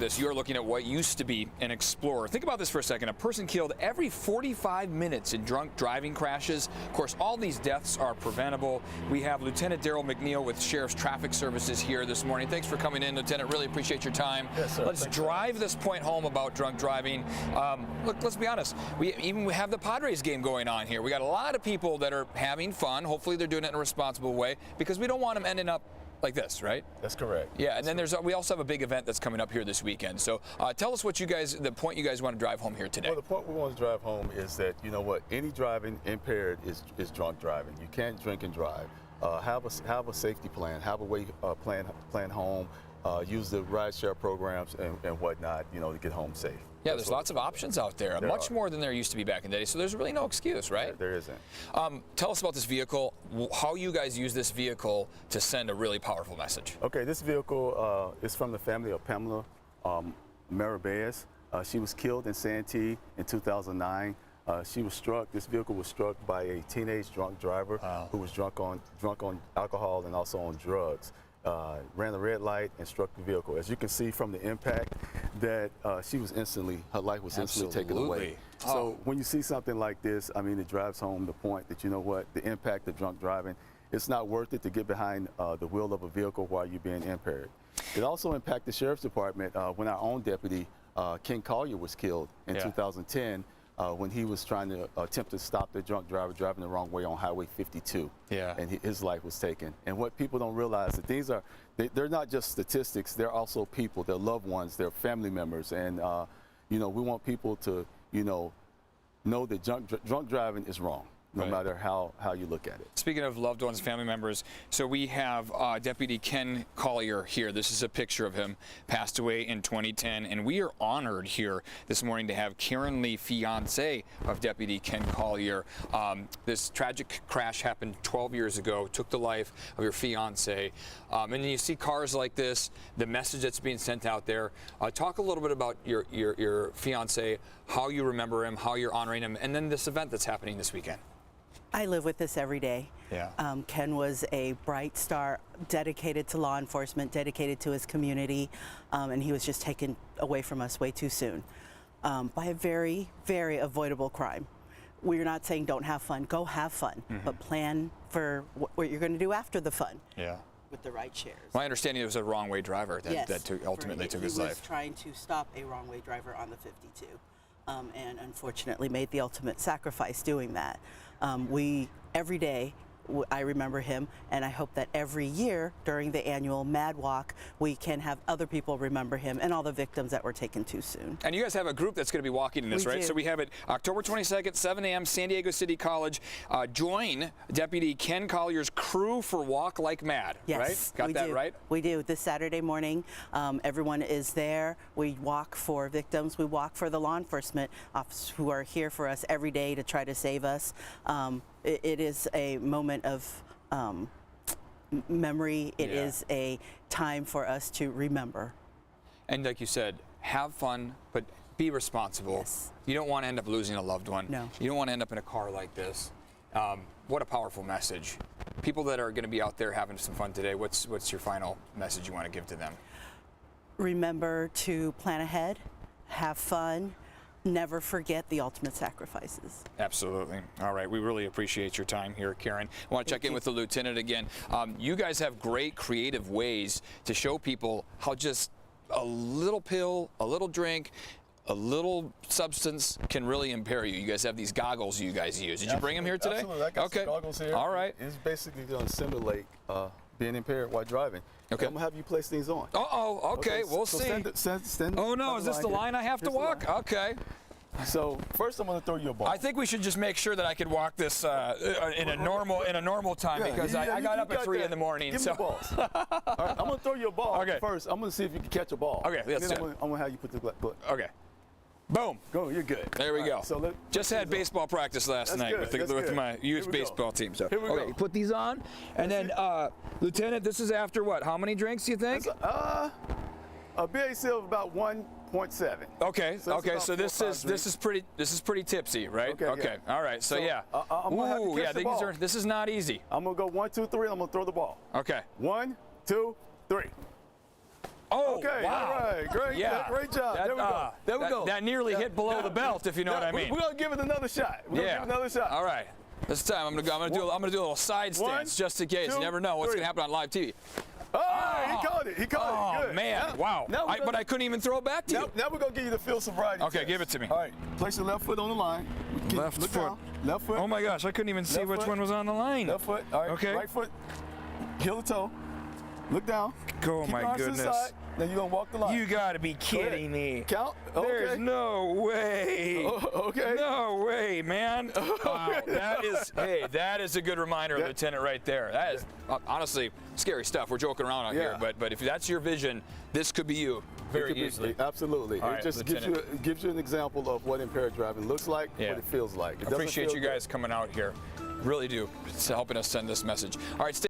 You're looking at what used to be an Explorer. Think about this for a second. A person killed every 45 minutes in drunk driving crashes. Of course, all these deaths are preventable. We have Lieutenant Daryl McNeil with Sheriff's Traffic Services here this morning. Thanks for coming in, Lieutenant. Really appreciate your time. Yes, sir. Let's drive this point home about drunk driving. Look, let's be honest. We have the Padres game going on here. We got a lot of people that are having fun. Hopefully they're doing it in a responsible way because we don't want them ending up like this, right? That's correct. Yeah, and then we also have a big event that's coming up here this weekend. So tell us the point you guys want to drive home here today. Well, the point we want to drive home is that, you know what, any driving impaired is drunk driving. You can't drink and drive. Have a safety plan, have a way plan home, use the rideshare programs and whatnot, you know, to get home safe. Yeah, there's lots of options out there, much more than there used to be back in the day, so there's really no excuse, right? There isn't. Tell us about this vehicle, how you guys use this vehicle to send a really powerful message. Okay, this vehicle is from the family of Pamela Marabayas. She was killed in Santee in 2009. This vehicle was struck by a teenage drunk driver who was drunk on alcohol and also on drugs. Ran the red light and struck the vehicle. As you can see from the impact, that her life was instantly taken away. So when you see something like this, I mean, it drives home the point that, you know what, the impact of drunk driving, it's not worth it to get behind the wheel of a vehicle while you're being impaired. It also impacted the Sheriff's Department when our own deputy, Ken Collier, was killed in 2010. When he was trying to attempt to stop the drunk driver driving the wrong way on Highway 52. Yeah. And his life was taken. And what people don't realize is that they're not just statistics, they're also people, they're loved ones, they're family members. And, you know, we want people to, you know that drunk driving is wrong. No matter how you look at it. Speaking of loved ones, family members, so we have Deputy Ken Collier here. This is a picture of him, passed away in 2010, and we are honored here this morning to have Karen Lee, fiance of Deputy Ken Collier. This tragic crash happened 12 years ago, took the life of your fiance, and you see cars like this, the message that's being sent out there. Talk a little bit about your fiance, how you remember him, how you're honoring him, and then this event that's happening this weekend. I live with this every day. Yeah. Ken was a bright star, dedicated to law enforcement, dedicated to his community, and he was just taken away from us way too soon by a very, very avoidable crime. We're not saying don't have fun, go have fun, but plan for what you're going to do after the fun. Yeah. With the right shares. My understanding, it was a wrong-way driver that ultimately took his life. He was trying to stop a wrong-way driver on the 52, and unfortunately made the ultimate sacrifice doing that. Every day, I remember him, and I hope that every year during the annual MADD walk, we can have other people remember him and all the victims that were taken too soon. And you guys have a group that's going to be walking in this, right? So we have it October 22nd, 7 a.m., San Diego City College. Join Deputy Ken Collier's crew for Walk Like MADD, right? Got that right? We do. This Saturday morning, everyone is there. We walk for victims. We walk for the law enforcement officers who are here for us every day to try to save us. It is a moment of memory. It is a time for us to remember. And like you said, have fun, but be responsible. Yes. You don't want to end up losing a loved one. No. You don't want to end up in a car like this. What a powerful message. People that are going to be out there having some fun today, what's your final message you want to give to them? Remember to plan ahead, have fun, never forget the ultimate sacrifices. Absolutely. All right. We really appreciate your time here, Karen. I want to check in with the lieutenant again. You guys have great creative ways to show people how just a little pill, a little drink, a little substance can really impair you. You guys have these goggles you guys use. Did you bring them here today? Absolutely. I got some goggles here. All right. It's basically going to simulate being impaired while driving. Okay. I'm going to have you place these on. Uh-oh. Okay. We'll see. Oh, no. Is this the line I have to walk? Okay. So first, I'm going to throw you a ball. I think we should just make sure that I could walk this in a normal time because I got up at 3 in the morning. Give me the balls. All right, I'm going to throw you a ball. Okay. First, I'm going to see if you can catch a ball. Okay. Let's do it. I'm going to have you put the. Okay. Boom. Go. You're good. There we go. So just had baseball practice last night with my youth baseball team. So here we go. Put these on, and then Lieutenant, this is after what? How many drinks do you think? A BAC of about 1.7. Okay. So this is pretty tipsy, right? Okay. Yeah. All right. So yeah. I'm gonna have you catch the ball. This is not easy. I'm gonna go 1, 2, 3. I'm gonna throw the ball. Okay. 1, 2, 3. Oh, Okay, wow. all right, great, Yeah. great job. That, There we go. There we go. That nearly hit below the belt, if you know what I mean. We're gonna give it another shot. We're gonna give it another shot. All right. This time I'm gonna do a little side stance just in case. You never know what's gonna happen on live TV. Oh, he caught it. He caught it. Good. Man, wow. But I couldn't even throw it back to you. Now we're gonna give you the field sobriety. Okay, test. give it to me. All right. Place your left foot on the line. Left Look foot. down. Left foot. Oh my gosh, I couldn't even see Left which foot. one was on the line. Left foot. All right. Okay. Right foot. Heel to toe. Look down. Oh Keep my your arms to the goodness. side. Then you're gonna walk the line. You gotta be kidding me. Count. Okay. There's no way. Okay. No way, man. Wow, that is a good reminder, Lieutenant, right there. That is honestly scary stuff. We're joking around out here, but if that's your vision, this could be you very easily. Absolutely. All It right, just Lieutenant. gives you an example of what impaired driving looks like, what it feels like. It I doesn't appreciate feel you good. guys coming out here. Really do. It's helping us send this message. All right, stay